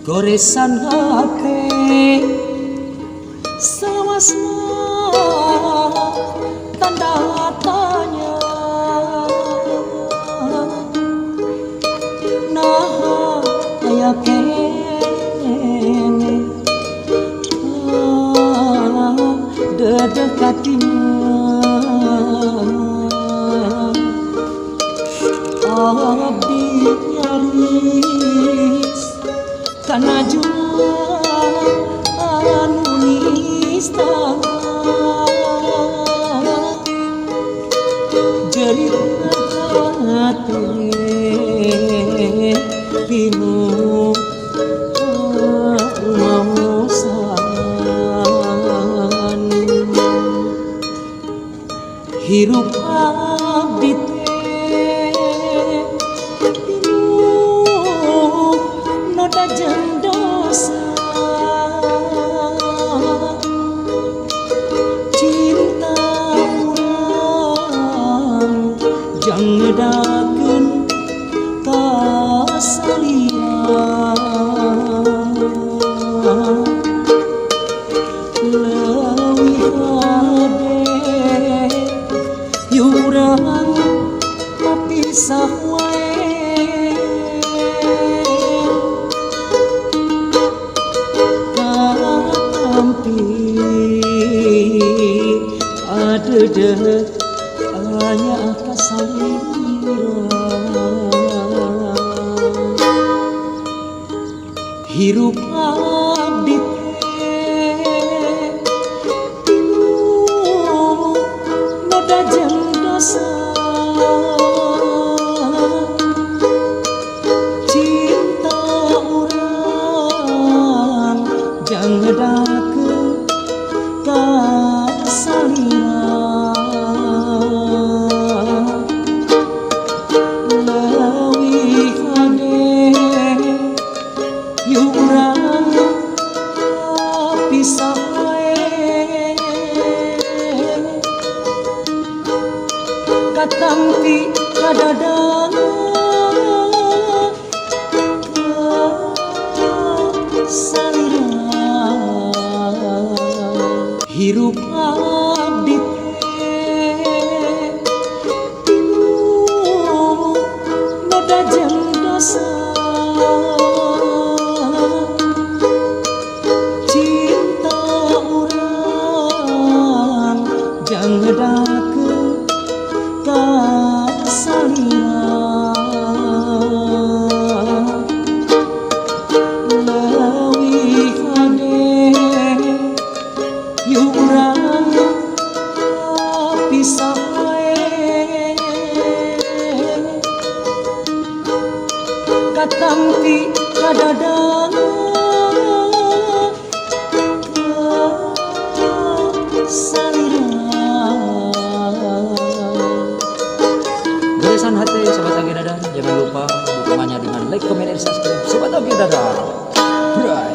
goresan hati sewasna tanda tanya. Nah aya kene dedekatinya abdi nyaris kana jual anu nistana jerita hati bingung mausan hirup abdi noda jeung dosa cinta urang jang ngedakeun ka salian leuwih hade yurang mapisah wae katampi adeudeut anya kasalira hirup abdi pinuh noda jeung dosa cinta urang jang ngedakeun ka salian leuwih hade yurang pisah wae katampi kadadang salira hirup abdi pinuh noda jeung dosa cinta urang jang ngedakeun ka salian leuwih hade yurang pisah wae katampi kadadang salira goresan hati sobat Oge Dadah. Jangan lupa dukungannya dengan like, comment, dan subscribe sobat Oge Dadah. Bye.